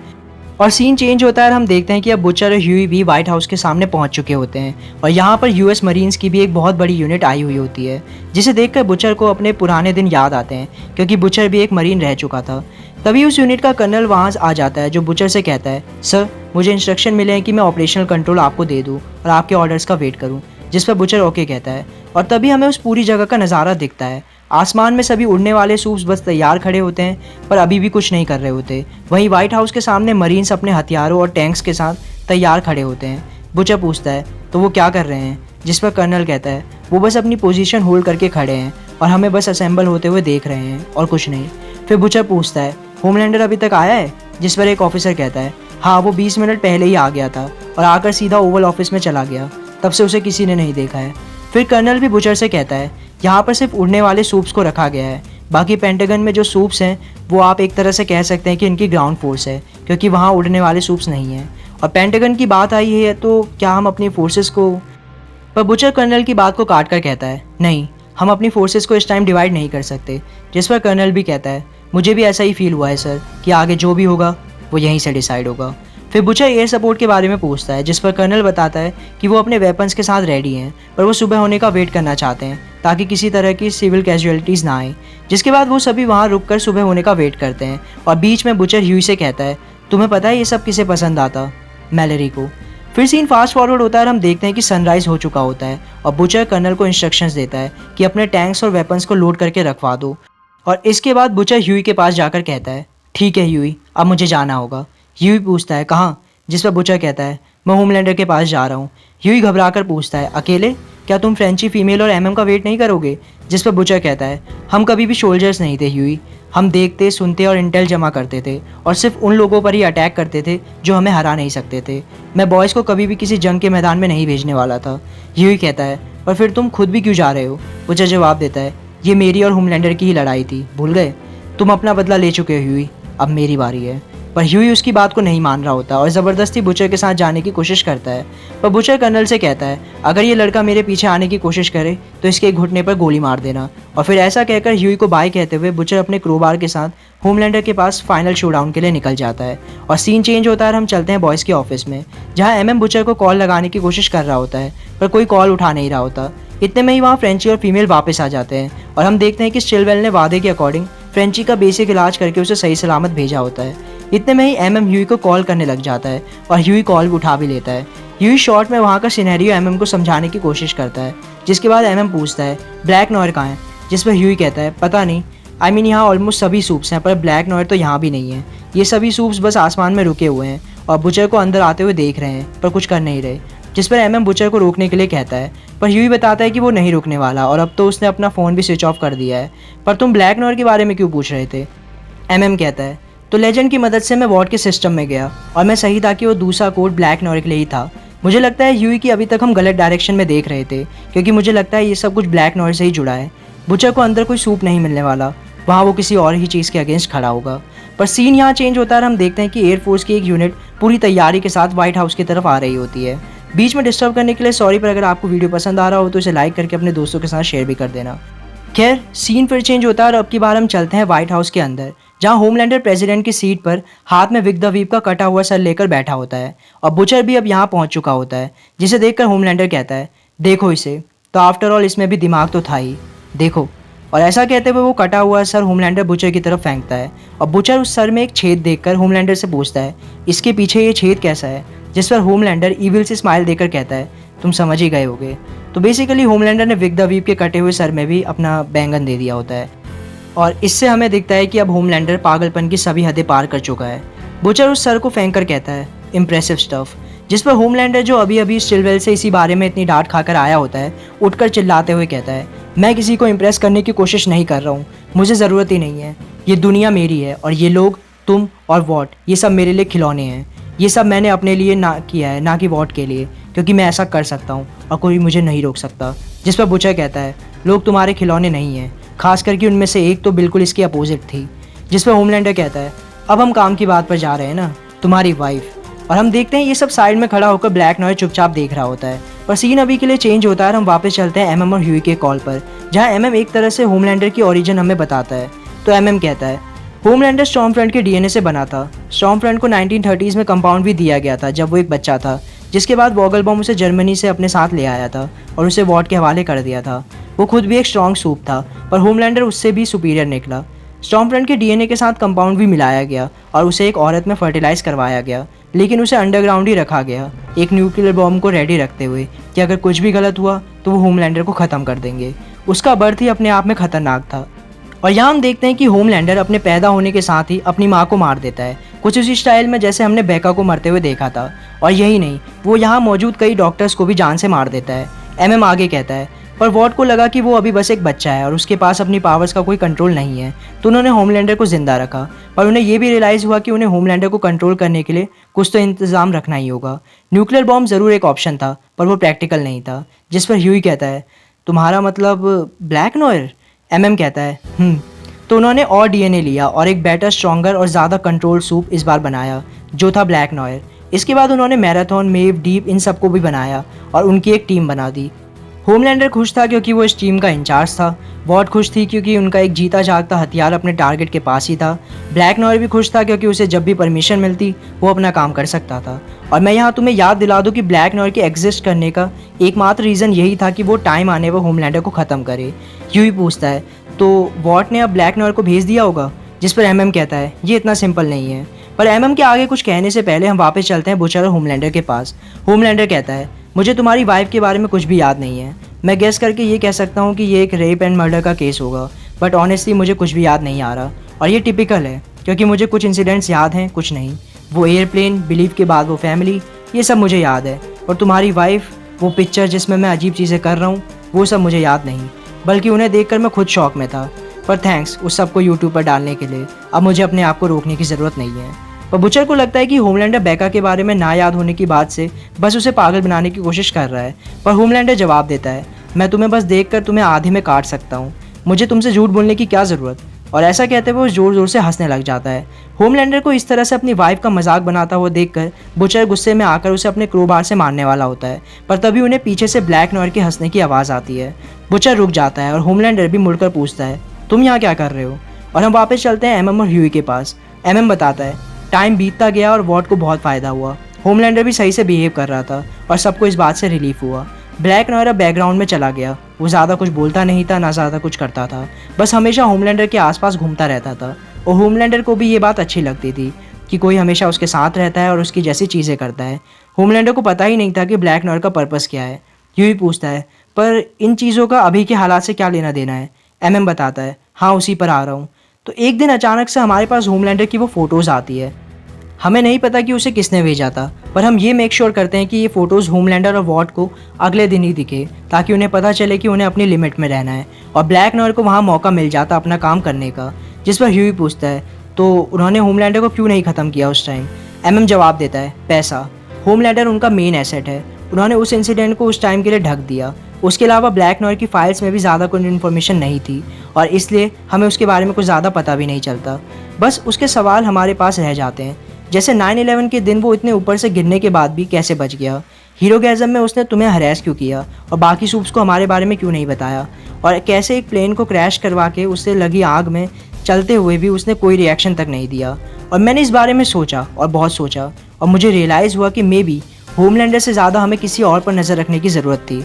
और सीन चेंज होता है और हम देखते हैं कि अब बुचर और ह्यूई भी व्हाइट हाउस के सामने पहुंच चुके होते हैं, और यहाँ पर यूएस मरीन्स की भी एक बहुत बड़ी यूनिट आई हुई होती है, जिसे देखकर बुचर को अपने पुराने दिन याद आते हैं, क्योंकि बुचर भी एक मरीन रह चुका था। तभी उस यूनिट का कर्नल वहाँ आ जाता है, जो बुचर से कहता है, सर मुझे इंस्ट्रक्शन मिले हैं कि मैं ऑपरेशनल कंट्रोल आपको दे दूँ और आपके ऑर्डर्स का वेट करूँ। जिस पर बुचर ओके कहता है, और तभी हमें उस पूरी जगह का नज़ारा दिखता है। आसमान में सभी उड़ने वाले सूप्स बस तैयार खड़े होते हैं, पर अभी भी कुछ नहीं कर रहे होते। वहीं व्हाइट हाउस के सामने मरीन्स अपने हथियारों और टैंक्स के साथ तैयार खड़े होते हैं। बुचर पूछता है, तो वो क्या कर रहे हैं? जिस पर कर्नल कहता है, वो बस अपनी पोजीशन होल्ड करके खड़े हैं और हमें बस असेंबल होते हुए देख रहे हैं और कुछ नहीं। फिर बुचर पूछता है, होमलैंडर अभी तक आया है? जिस पर एक ऑफिसर कहता है, हाँ वो 20 मिनट पहले ही आ गया था और आकर सीधा ओवल ऑफिस में चला गया, तब से उसे किसी ने नहीं देखा है। फिर कर्नल भी बुचर से कहता है, यहाँ पर सिर्फ उड़ने वाले सूप्स को रखा गया है, बाकी पेंटागन में जो सूप्स हैं वो आप एक तरह से कह सकते हैं कि इनकी ग्राउंड फोर्स है, क्योंकि वहाँ उड़ने वाले सूप्स नहीं हैं। और पेंटागन की बात आई है तो क्या हम अपनी फोर्सेस को, पर बुचर कर्नल की बात को काट कर कहता है, नहीं हम अपनी फोर्सेस को इस टाइम डिवाइड नहीं कर सकते। जिस पर कर्नल भी कहता है, मुझे भी ऐसा ही फील हुआ है सर, कि आगे जो भी होगा वो यहीं से डिसाइड होगा। फिर बुचर एयर सपोर्ट के बारे में पूछता है, जिस पर कर्नल बताता है कि वो अपने वेपन्स के साथ रेडी हैं, पर वो सुबह होने का वेट करना चाहते हैं ताकि किसी तरह की सिविल कैजुअलिटीज़ ना आए। जिसके बाद वो सभी वहाँ रुककर सुबह होने का वेट करते हैं, और बीच में बुचर ह्यूई से कहता है, तुम्हें पता है ये सब किसे पसंद आता? मैलेरी को। फिर सीन फास्ट फॉरवर्ड होता है और हम देखते हैं कि सनराइज़ हो चुका होता है, और बुचर कर्नल को इंस्ट्रक्शंस देता है कि अपने टैंक्स और वेपन्स को लोड करके रखवा दो। और इसके बाद बुचर ह्यूई के पास जाकर कहता है, ठीक है ह्यूई, अब मुझे जाना होगा। ह्यूई पूछता है, कहाँ? जिस पर बुचर कहता है, मैं होमलैंडर के पास जा रहा हूँ। ह्यूई घबराकर पूछता है, अकेले? क्या तुम फ्रेंची फीमेल और एमएम का वेट नहीं करोगे? जिस पर बुचर कहता है, हम कभी भी सोल्जर्स नहीं थे ह्यूई, हम देखते, सुनते और इंटेल जमा करते थे, और सिर्फ उन लोगों पर ही अटैक करते थे जो हमें हरा नहीं सकते थे। मैं बॉयज़ को कभी भी किसी जंग के मैदान में नहीं भेजने वाला था। ह्यूई कहता है, पर फिर तुम खुद भी क्यों जा रहे हो? बुचर जवाब देता है, ये मेरी और होमलैंडर की ही लड़ाई थी, भूल गए? तुम अपना बदला ले चुके हो ह्यूई, अब मेरी बारी है। पर ह्यूई उसकी बात को नहीं मान रहा होता और ज़बरदस्ती बुचर के साथ जाने की कोशिश करता है। पर बुचर कर्नल से कहता है, अगर ये लड़का मेरे पीछे आने की कोशिश करे तो इसके घुटने पर गोली मार देना। और फिर ऐसा कहकर ह्यूई को बाय कहते हुए बुचर अपने क्रोबार के साथ होमलैंडर के पास फाइनल शोडाउन के लिए निकल जाता है। और सीन चेंज होता है और हम चलते हैं बॉयज़ के ऑफिस में, जहाँ एमएम बुचर को कॉल लगाने की कोशिश कर रहा होता है, पर कोई कॉल उठा नहीं रहा होता। इतने में ही वहाँ फ्रेंची और फीमेल वापस आ जाते हैं, और हम देखते हैं कि स्टिलवेल ने वादे के अकॉर्डिंग फ्रेंची का बेसिक इलाज करके उसे सही सलामत भेजा होता है। इतने में ही एमएम ह्यूई को कॉल करने लग जाता है, और ह्यूई कॉल उठा भी लेता है। ह्यूई शॉर्ट में वहाँ का सिनेरियो एमएम को समझाने की कोशिश करता है, जिसके बाद एमएम पूछता है, ब्लैक नॉयर कहाँ है? जिस पर ह्यूई कहता है, पता नहीं, यहाँ ऑलमोस्ट सभी सूप्स हैं, पर ब्लैक नॉयर तो यहाँ भी नहीं है। ये सभी सूप्स बस आसमान में रुके हुए हैं और बुचर को अंदर आते हुए देख रहे हैं, पर कुछ कर नहीं रहे। जिस पर एमएम बुचर को रोकने के लिए कहता है, पर ह्यूई बताता है कि वो नहीं रुकने वाला, और अब तो उसने अपना फ़ोन भी स्विच ऑफ कर दिया है। पर तुम ब्लैक नॉयर के बारे में क्यों पूछ रहे थे? एमएम कहता है, तो लेजेंड की मदद से मैं वॉर्ड के सिस्टम में गया और मैं सही था कि वो दूसरा कोड ब्लैक नॉयर के लिए ही था। मुझे लगता है ह्यूई की अभी तक हम गलत डायरेक्शन में देख रहे थे, क्योंकि मुझे लगता है ये सब कुछ ब्लैक नॉयर से ही जुड़ा है। बुचर को अंदर कोई सूप नहीं मिलने वाला, वहाँ वो किसी और ही चीज़ के अगेंस्ट खड़ा होगा। पर सीन यहाँ चेंज होता है और हम देखते हैं कि एयरफोर्स की एक यूनिट पूरी तैयारी के साथ व्हाइट हाउस की तरफ आ रही होती है। बीच में डिस्टर्ब करने के लिए सॉरी, पर अगर आपको वीडियो पसंद आ रहा हो तो इसे लाइक करके अपने दोस्तों के साथ शेयर भी कर देना। खैर, सीन फिर चेंज होता है और अब की बार हम चलते हैं व्हाइट हाउस के अंदर, जहां होमलैंडर प्रेसिडेंट की सीट पर हाथ में विक द वीप का कटा हुआ सर लेकर बैठा होता है और बुचर भी अब यहाँ पहुंच चुका होता है, जिसे देखकर होमलैंडर कहता है, देखो इसे, तो आफ्टर ऑल इसमें भी दिमाग तो था ही, देखो। और ऐसा कहते हुए वो कटा हुआ सर होमलैंडर बुचर की तरफ फेंकता है और बुचर उस सर में एक छेद देखकर होमलैंडर से पूछता है, इसके पीछे ये छेद कैसा है? जिस पर होमलैंडर ईविल से स्माइल देकर कहता है, तुम समझ ही गए होगे। तो बेसिकली होमलैंडर ने विक द वीप के कटे हुए सर में भी अपना बैंगन दे दिया होता है और इससे हमें दिखता है कि अब होमलैंडर पागलपन की सभी हदें पार कर चुका है। बुचर उस सर को फेंक कर कहता है, इम्प्रेसिव स्टफ, जिस पर होमलैंडर, जो अभी अभी स्टिलवेल से इसी बारे में इतनी डांट खाकर आया होता है, उठकर चिल्लाते हुए कहता है, मैं किसी को इम्प्रेस करने की कोशिश नहीं कर रहा हूँ, मुझे ज़रूरत ही नहीं है, ये दुनिया मेरी है और ये लोग, तुम और वॉट, ये सब मेरे लिए खिलौने हैं। ये सब मैंने अपने लिए ना किया है, ना कि वॉट के लिए, क्योंकि मैं ऐसा कर सकता हूँ और कोई मुझे नहीं रोक सकता। जिस पर बुचर कहता है, लोग तुम्हारे खिलौने नहीं हैं, खास करके उनमें से एक तो बिल्कुल इसकी अपोजिट थी। जिस पर होमलैंडर कहता है, अब हम काम की बात पर जा रहे हैं ना, तुम्हारी वाइफ। और हम देखते हैं ये सब साइड में खड़ा होकर ब्लैक नॉयर चुपचाप देख रहा होता है। पर सीन अभी के लिए चेंज होता है और हम वापस चलते हैं एमएम और ह्यूई के कॉल पर, जहाँ एमएम एक तरह से होमलैंडर की ओरिजिन हमें बताता है। तो एमएम कहता है, होमलैंडर स्टॉर्मफ्रंट के डीएनए से बना था। स्टॉर्मफ्रंट को 1930s में कंपाउंड भी दिया गया था जब वो एक बच्चा था, जिसके बाद वॉगलबॉम उसे जर्मनी से अपने साथ ले आया था और उसे वॉट के हवाले कर दिया था। वो खुद भी एक स्ट्रॉन्ग सूप था, पर होमलैंडर उससे भी सुपीरियर निकला। स्टॉर्मफ्रंट के डीएनए के साथ कंपाउंड भी मिलाया गया और उसे एक औरत में फर्टिलाइज करवाया गया, लेकिन उसे अंडरग्राउंड ही रखा गया, एक न्यूक्लियर बॉम्ब को रेडी रखते हुए कि अगर कुछ भी गलत हुआ तो वो होमलैंडर को ख़त्म कर देंगे। उसका बर्थ ही अपने आप में खतरनाक था। और यहाँ हम देखते हैं कि होमलैंडर अपने पैदा होने के साथ ही अपनी माँ को मार देता है, कुछ उसी स्टाइल में जैसे हमने बेका को मरते हुए देखा था। और यही नहीं, वो यहाँ मौजूद कई डॉक्टर्स को भी जान से मार देता है। एमएम आगे कहता है, पर वॉट को लगा कि वो अभी बस एक बच्चा है और उसके पास अपनी पावर्स का कोई कंट्रोल नहीं है, तो उन्होंने होमलैंडर को जिंदा रखा। पर उन्हें ये भी रियलाइज़ हुआ कि उन्हें होमलैंडर को कंट्रोल करने के लिए कुछ तो इंतज़ाम रखना ही होगा। न्यूक्लियर बॉम्ब ज़रूर एक ऑप्शन था, पर वो प्रैक्टिकल नहीं था। जिस पर ह्यूई कहता है, तुम्हारा मतलब ब्लैक नॉयर? एमएम कहता है, तो उन्होंने और डीएनए लिया और एक बेटर, स्ट्रॉन्गर और ज़्यादा कंट्रोल सूप इस बार बनाया, जो था ब्लैक नॉयर। इसके बाद उन्होंने मैराथन, मेव, डीप, इन सबको भी बनाया और उनकी एक टीम बना दी। होमलैंडर खुश था क्योंकि वो इस टीम का इंचार्ज था। वॉट खुश थी क्योंकि उनका एक जीता जागता हथियार अपने टारगेट के पास ही था। ब्लैक नॉयर भी खुश था क्योंकि उसे जब भी परमिशन मिलती वो अपना काम कर सकता था। और मैं यहाँ तुम्हें याद दिला दूँ कि ब्लैक नॉयर के एग्जिस्ट करने का एकमात्र रीज़न यही था कि वो टाइम आने पर होमलैंडर को ख़त्म करे। यूं ही पूछता है, तो वॉट ने अब ब्लैक नॉयर को भेज दिया होगा? जिस पर एमएम कहता है, ये इतना सिंपल नहीं है। पर एमएम के आगे कुछ कहने से पहले हम वापस चलते हैं बुचर और होमलैंडर के पास। होमलैंडर कहता है, मुझे तुम्हारी वाइफ के बारे में कुछ भी याद नहीं है। मैं गेस करके ये कह सकता हूँ कि ये एक रेप एंड मर्डर का केस होगा, बट ऑनेस्टली मुझे कुछ भी याद नहीं आ रहा। और ये टिपिकल है क्योंकि मुझे कुछ इंसिडेंट्स याद हैं, कुछ नहीं। वो एयरप्लेन, बिलीव के बाद वो फैमिली, ये सब मुझे याद है। और तुम्हारी वाइफ, वो पिक्चर जिसमें मैं अजीब चीज़ें कर रहा हूँ, वो सब मुझे याद नहीं, बल्कि उन्हें देखकर मैं खुद शॉक में था। पर थैंक्स उस सब को यूट्यूब पर डालने के लिए। अब मुझे अपने आप को रोकने की ज़रूरत नहीं है। पर बुचर को लगता है कि होमलैंडर बेका के बारे में ना याद होने की बात से बस उसे पागल बनाने की कोशिश कर रहा है। पर होमलैंडर जवाब देता है, मैं तुम्हें बस देखकर तुम्हें आधे में काट सकता हूँ, मुझे तुमसे झूठ बोलने की क्या ज़रूरत। और ऐसा कहते हुए वो ज़ोर ज़ोर से हंसने लग जाता है। होमलैंडर को इस तरह से अपनी वाइफ का मजाक बनाता हुआ देखकर बुचर गुस्से में आकर उसे अपने क्रोबार से मारने वाला होता है। पर तभी उन्हें पीछे से ब्लैक नॉयर के हंसने की आवाज़ आती है। बुचर रुक जाता है और होमलैंडर भी मुड़कर पूछता है, तुम यहाँ क्या कर रहे हो? और हम वापस चलते हैं एमएम और ह्यूई के पास। एमएम बताता है, टाइम बीतता गया और वॉट को बहुत फ़ायदा हुआ। होमलैंडर भी सही से बिहेव कर रहा था और सबको इस बात से रिलीफ हुआ। ब्लैक नॉयर अब बैकग्राउंड में चला गया। वो ज़्यादा कुछ बोलता नहीं था, ना ज़्यादा कुछ करता था, बस हमेशा होमलैंडर के आसपास घूमता रहता था। और होमलैंडर को भी ये बात अच्छी लगती थी कि कोई हमेशा उसके साथ रहता है और उसकी जैसी चीज़ें करता है। होमलैंडर को पता ही नहीं था कि ब्लैक नॉयर का पर्पस क्या है। यूँ ही पूछता है, पर इन चीज़ों का अभी के हालात से क्या लेना देना है? एमएम बताता है, हाँ उसी पर आ रहा हूँ। तो एक दिन अचानक से हमारे पास होमलैंडर की वो फ़ोटोज़ आती है। हमें नहीं पता कि उसे किसने भेजा था, पर हम ये मेक श्योर करते हैं कि ये फ़ोटोज़ होमलैंडर और वॉट को अगले दिन ही दिखे, ताकि उन्हें पता चले कि उन्हें अपनी लिमिट में रहना है और ब्लैक नॉयर को वहाँ मौका मिल जाता अपना काम करने का। जिस पर ह्यूई पूछता है, तो उन्होंने होमलैंडर को क्यों नहीं ख़त्म किया उस टाइम? एमएम जवाब देता है, पैसा। होमलैंडर उनका मेन एसेट है, उन्होंने उस इंसिडेंट को उस टाइम के लिए ढक दिया। उसके अलावा ब्लैक नॉयर की फाइल्स में भी ज़्यादा कोई इन्फॉर्मेशन नहीं थी और इसलिए हमें उसके बारे में कुछ ज़्यादा पता भी नहीं चलता। बस उसके सवाल हमारे पास रह जाते हैं, जैसे 9/11 के दिन वो इतने ऊपर से गिरने के बाद भी कैसे बच गया, हीरोगैज़म में उसने तुम्हें हरेस क्यों किया और बाकी सूप्स को हमारे बारे में क्यों नहीं बताया, और कैसे एक प्लेन को क्रैश करवा के उससे लगी आग में चलते हुए भी उसने कोई रिएक्शन तक नहीं दिया। और मैंने इस बारे में सोचा और बहुत सोचा, और मुझे रियलाइज़ हुआ कि मे बी होमलैंडर से ज़्यादा हमें किसी और पर नज़र रखने की ज़रूरत थी।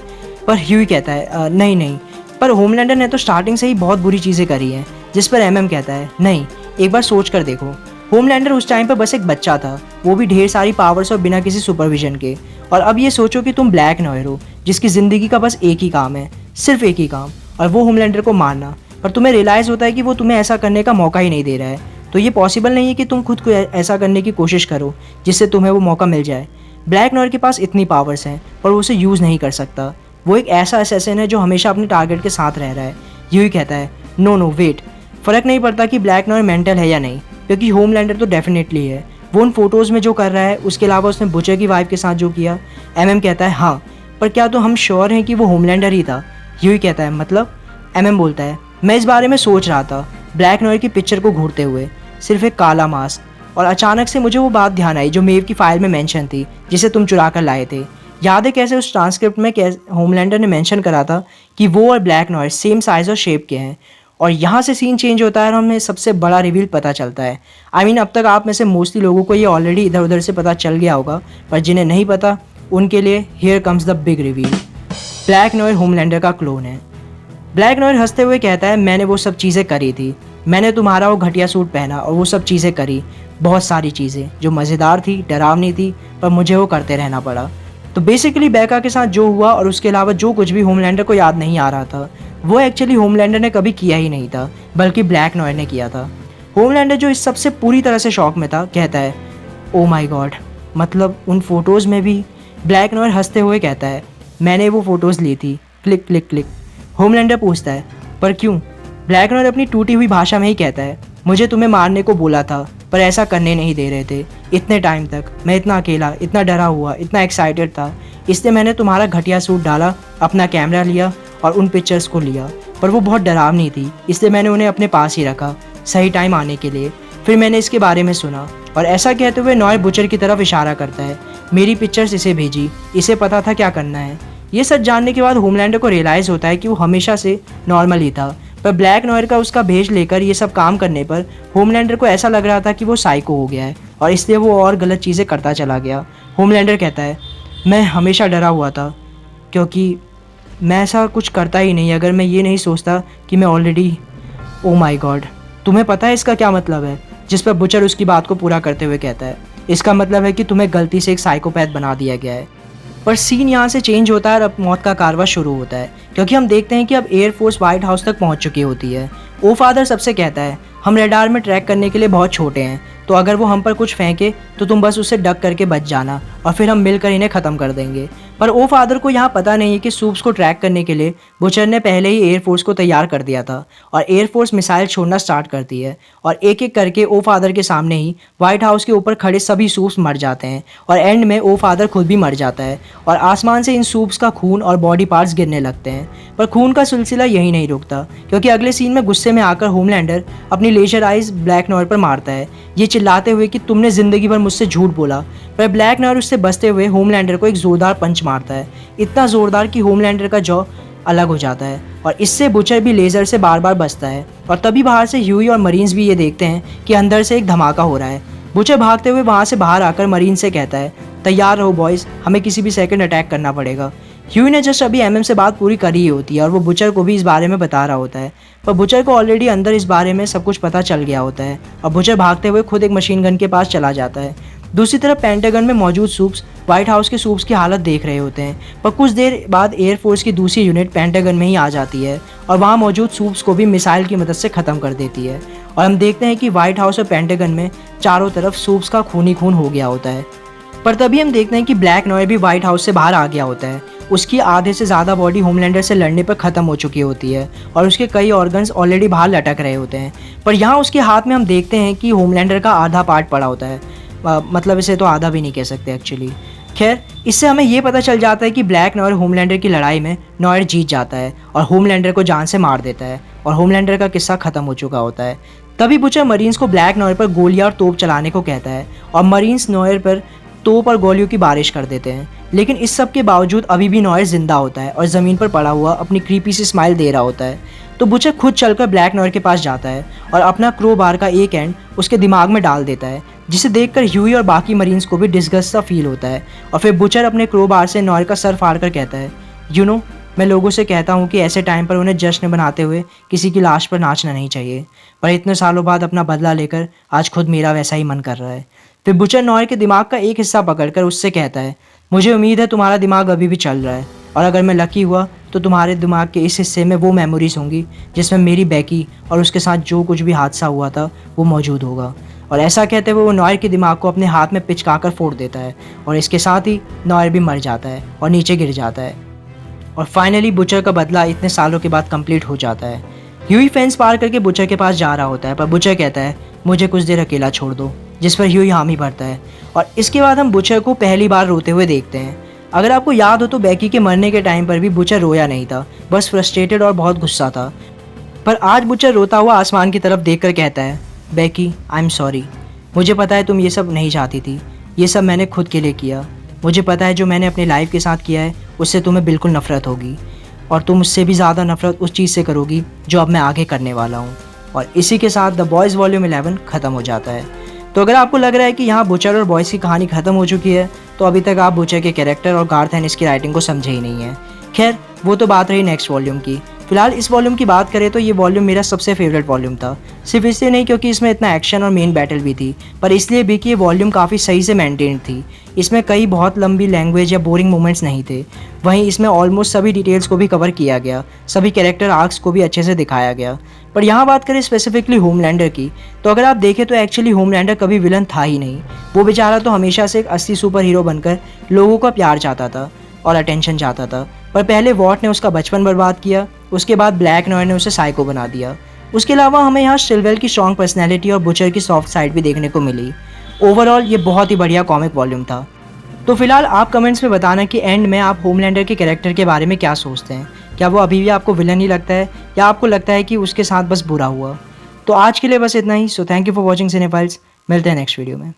पर ह्यूई कहता है नहीं, पर होमलैंडर ने तो स्टार्टिंग से ही बहुत बुरी चीज़ें करी हैं। जिस पर एमएम कहता है नहीं, एक बार सोच कर देखो, होमलैंडर उस टाइम पर बस एक बच्चा था, वो भी ढेर सारी पावर्स और बिना किसी सुपरविजन के। और अब ये सोचो कि तुम ब्लैक नॉयर हो जिसकी ज़िंदगी का बस एक ही काम है, सिर्फ एक ही काम, और वो होमलैंडर को मारना। पर तुम्हें रियलाइज़ होता है कि वो तुम्हें ऐसा करने का मौका ही नहीं दे रहा है, तो ये पॉसिबल नहीं है कि तुम खुद को ऐसा करने की कोशिश करो जिससे तुम्हें वो मौका मिल जाए। ब्लैक नॉयर के पास इतनी पावर्स हैं पर वो उसे यूज़ नहीं कर सकता। वो एक ऐसा असैसिन है जो हमेशा अपने टारगेट के साथ रह रहा है। यूही कहता है नो वेट, फ़र्क नहीं पड़ता कि ब्लैक नॉयर मेंटल है या नहीं, क्योंकि होमलैंडर तो डेफिनेटली है। वो उन फोटोज़ में जो कर रहा है, उसके अलावा उसने बुचर की वाइफ के साथ जो किया। एमएम कहता है हाँ, पर क्या तो हम श्योर हैं कि वो होमलैंडर ही था? यूही कहता है मतलब? एमएम बोलता है मैं इस बारे में सोच रहा था ब्लैक नॉयर की पिक्चर को घूरते हुए, सिर्फ एक काला मास्क, और अचानक से मुझे वो बात ध्यान आई जो मेव की फाइल में मेंशन थी, जिसे तुम चुरा कर लाए थे। याद है कैसे उस ट्रांसक्रिप्ट में होमलैंडर ने मेंशन करा था कि वो और ब्लैक नॉयर सेम साइज़ और शेप के हैं। और यहाँ से सीन चेंज होता है और हमें सबसे बड़ा रिवील पता चलता है। अब तक आप में से मोस्टली लोगों को ये ऑलरेडी इधर उधर से पता चल गया होगा, पर जिन्हें नहीं पता उनके लिए here comes the big reveal. Black Noir Homelander का क्लोन है। ब्लैक नॉयर हंसते हुए कहता है मैंने वो सब चीज़ें करी थी, मैंने तुम्हारा वो घटिया सूट पहना और वो सब चीज़ें करी, बहुत सारी चीज़ें जो मज़ेदार थी, डरावनी थी, पर मुझे वो करते रहना पड़ा। तो बेसिकली बेका के साथ जो हुआ और उसके अलावा जो कुछ भी होमलैंडर को याद नहीं आ रहा था, वो एक्चुअली होमलैंडर ने कभी किया ही नहीं था, बल्कि ब्लैक नॉयर ने किया था। होमलैंडर जो इस सबसे पूरी तरह से शॉक में था कहता है ओ माई गॉड, मतलब उन फोटोज़ में भी? ब्लैक नॉयर हंसते हुए कहता है मैंने वो फ़ोटोज़ ली थी, क्लिक क्लिक क्लिक। होमलैंडर पूछता है पर क्यों? ब्लैक नॉयर अपनी टूटी हुई भाषा में ही कहता है मुझे तुम्हें मारने को बोला था, पर ऐसा करने नहीं दे रहे थे। इतने टाइम तक मैं इतना अकेला, इतना डरा हुआ, इतना एक्साइटेड था, इसलिए मैंने तुम्हारा घटिया सूट डाला, अपना कैमरा लिया और उन पिक्चर्स को लिया, पर वो बहुत डरावनी थी, इसलिए मैंने उन्हें अपने पास ही रखा सही टाइम आने के लिए। फिर मैंने इसके बारे में सुना, और ऐसा कहते हुए नॉयर बुचर की तरफ इशारा करता है मेरी पिक्चर्स इसे भेजी, इसे पता था क्या करना है। ये सच जानने के बाद होमलैंडर को रियलाइज़ होता है कि वो हमेशा से नॉर्मल ही था, पर ब्लैक नॉयर का उसका भेज लेकर ये सब काम करने पर होमलैंडर को ऐसा लग रहा था कि वो साइको हो गया है, और इसलिए वो और गलत चीज़ें करता चला गया। होमलैंडर कहता है मैं हमेशा डरा हुआ था, क्योंकि मैं ऐसा कुछ करता ही नहीं अगर मैं ये नहीं सोचता कि मैं ऑलरेडी। ओ माई गॉड, तुम्हें पता है इसका क्या मतलब है? जिस पर बुचर उसकी बात को पूरा करते हुए कहता है इसका मतलब है कि तुम्हें गलती से एक साइकोपैथ बना दिया गया है। पर सीन यहाँ से चेंज होता है और अब मौत का कारवा शुरू होता है, क्योंकि हम देखते हैं कि अब एयरफोर्स व्हाइट हाउस तक पहुँच चुकी होती है। ओ फादर सबसे कहता है हम रडार में ट्रैक करने के लिए बहुत छोटे हैं, तो अगर वो हम पर कुछ फेंके तो तुम बस उससे डक करके बच जाना और फिर हम मिलकर इन्हें ख़त्म कर देंगे। पर ओ फादर को यहाँ पता नहीं है कि सूप्स को ट्रैक करने के लिए बुचर ने पहले ही एयरफोर्स को तैयार कर दिया था, और एयरफोर्स मिसाइल छोड़ना स्टार्ट करती है, और एक एक करके ओ फादर के सामने ही व्हाइट हाउस के ऊपर खड़े सभी सूप्स मर जाते हैं, और एंड में ओ फादर खुद भी मर जाता है, और आसमान से इन सूप्स का खून और बॉडी पार्ट्स गिरने लगते हैं। पर खून का सिलसिला यही नहीं रुकता, क्योंकि अगले सीन में गुस्से में आकर होमलैंडर अपनी लेजर आइज ब्लैक नॉयर पर मारता है, ये चिल्लाते हुए कि तुमने ज़िंदगी भर मुझसे झूठ बोला। पर ब्लैक नॉयर उससे बचते हुए होमलैंडर को एक ज़ोरदार पंच मारता है, इतना ज़ोरदार कि होमलैंडर का जॉ अलग हो जाता है, और इससे बुचर भी लेज़र से बार बार बचता है। और तभी बाहर से ह्यूई और मरीन्स भी ये देखते हैं कि अंदर से एक धमाका हो रहा है। बुचर भागते हुए वहाँ से बाहर आकर मरीन से कहता है तैयार रहो बॉयज़, हमें किसी भी सेकंड अटैक करना पड़ेगा। ह्यूई ने जस्ट अभी एमएम से बात पूरी करी ही होती है और वो बुचर को भी इस बारे में बता रहा होता है, पर बुचर को ऑलरेडी अंदर इस बारे में सब कुछ पता चल गया होता है, और बुचर भागते हुए खुद एक मशीन गन के पास चला जाता है। दूसरी तरफ पेंटागन में मौजूद सूप्स व्हाइट हाउस के सूप्स की हालत देख रहे होते हैं, पर कुछ देर बाद एयरफोर्स की दूसरी यूनिट पेंटागन में ही आ जाती है और वहाँ मौजूद सूप्स को भी मिसाइल की मदद से ख़त्म कर देती है, और हम देखते हैं कि व्हाइट हाउस और पेंटागन में चारों तरफ सूप्स का खून ही खून हो गया होता है। पर तभी हम देखते हैं कि ब्लैक नॉयर भी व्हाइट हाउस से बाहर आ गया होता है। उसकी आधे से ज़्यादा बॉडी होमलैंडर से लड़ने पर ख़त्म हो चुकी होती है और उसके कई ऑर्गन्स ऑलरेडी बाहर लटक रहे होते हैं, पर यहाँ उसके हाथ में हम देखते हैं कि होमलैंडर का आधा पार्ट पड़ा होता है, मतलब इसे तो आधा भी नहीं कह सकते एक्चुअली। खैर, इससे हमें ये पता चल जाता है कि ब्लैक नॉयर होमलैंडर की लड़ाई में नॉयर जीत जाता है और होमलैंडर को जान से मार देता है, और होमलैंडर का किस्सा खत्म हो चुका होता है। तभी बुचर मरीन्स को ब्लैक नॉयर पर गोलियां और तोप चलाने को कहता है और मरीन्स नॉयर पर तोप और गोलियों की बारिश कर देते हैं। लेकिन इस सब के बावजूद अभी भी नॉयर जिंदा होता है और ज़मीन पर पड़ा हुआ अपनी क्रीपी सी स्माइल दे रहा होता है। तो बुचर खुद चलकर ब्लैक नॉयर के पास जाता है और अपना क्रो बार का एक एंड उसके दिमाग में डाल देता है, जिसे देखकर ह्यूई और बाकी मरीन्स को भी डिस्गस्ट सा फील होता है। और फिर बुचर अपने क्रो बार से नॉयर का सर फाड़ कर कहता है, मैं लोगों से कहता हूँ कि ऐसे टाइम पर उन्हें जश्न बनाते हुए किसी की लाश पर नाचना नहीं चाहिए, पर इतने सालों बाद अपना बदला लेकर आज खुद मेरा वैसा ही मन कर रहा है। फिर बुचर नॉयर के दिमाग का एक हिस्सा पकड़कर उससे कहता है, मुझे उम्मीद है तुम्हारा दिमाग अभी भी चल रहा है, और अगर मैं लकी हुआ तो तुम्हारे दिमाग के इस हिस्से में वो मेमोरीज होंगी जिसमें मेरी बैकी और उसके साथ जो कुछ भी हादसा हुआ था वो मौजूद होगा। और ऐसा कहते हुए वो नॉयर के दिमाग को अपने हाथ में पिचकाकर फोड़ देता है और इसके साथ ही नॉयर भी मर जाता है और नीचे गिर जाता है। और फाइनली बुचर का बदला इतने सालों के बाद कंप्लीट हो जाता है। ह्यूई फेंस पार करके बुचर के पास जा रहा होता है, पर बुचर कहता है, मुझे कुछ देर अकेला छोड़ दो, जिस पर ह्यूई हामी भरता है। और इसके बाद हम बुचर को पहली बार रोते हुए देखते हैं। अगर आपको याद हो तो बैकी के मरने के टाइम पर भी बुचर रोया नहीं था, बस फ्रस्ट्रेटेड और बहुत गुस्सा था। पर आज बुचर रोता हुआ आसमान की तरफ देखकर कहता है, बैकी आई एम सॉरी, मुझे पता है तुम ये सब नहीं चाहती थी, ये सब मैंने खुद के लिए किया। मुझे पता है जो मैंने अपनी लाइफ के साथ किया है उससे तुम्हें बिल्कुल नफरत होगी, और तुम उससे भी ज़्यादा नफरत उस चीज़ से करोगी जो अब मैं आगे करने वाला हूँ। और इसी के साथ द बॉयज़ वॉल्यूम 11 ख़त्म हो जाता है। तो अगर आपको लग रहा है कि यहाँ बुचर और बॉयज़ की कहानी ख़त्म हो चुकी है, तो अभी तक आप बुचर के कैरेक्टर और गार्थ एनिस की राइटिंग को समझे ही नहीं है। खैर वो तो बात रही नेक्स्ट वॉल्यूम की। फिलहाल इस वॉल्यूम की बात करें तो ये वॉल्यूम मेरा सबसे फेवरेट वॉल्यूम था, सिर्फ इसलिए नहीं क्योंकि इसमें इतना एक्शन और मेन बैटल भी थी, पर इसलिए भी कि ये वॉल्यूम काफ़ी सही से मेंटेन थी। इसमें कई बहुत लंबी लैंग्वेज या बोरिंग मोमेंट्स नहीं थे। वहीं इसमें ऑलमोस्ट सभी डिटेल्स को भी कवर किया गया, सभी कैरेक्टर आर्क्स को भी अच्छे से दिखाया गया। पर यहाँ बात करें स्पेसिफिकली होमलैंडर की, तो अगर आप देखें तो एक्चुअली होमलैंडर कभी विलन था ही नहीं। वो बेचारा तो हमेशा से एक असली सुपर हीरो बनकर लोगों का प्यार चाहता था और अटेंशन चाहता था। पर पहले वॉट ने उसका बचपन बर्बाद किया, उसके बाद ब्लैक नॉयर ने उसे साइको बना दिया। उसके अलावा हमें यहाँ स्टिलवेल की स्ट्रॉन्ग पर्सनैलिटी और बुचर की सॉफ्ट साइड भी देखने को मिली। ओवरऑल ये बहुत ही बढ़िया कॉमिक वॉल्यूम था। तो फिलहाल आप कमेंट्स में बताना कि एंड में आप होमलैंडर के कैरेक्टर के बारे में क्या सोचते हैं। क्या वो अभी भी आपको विलन ही लगता है या आपको लगता है कि उसके साथ बस बुरा हुआ। तो आज के लिए बस इतना ही। So thank you for watching Cinephiles. मिलते हैं नेक्स्ट वीडियो में।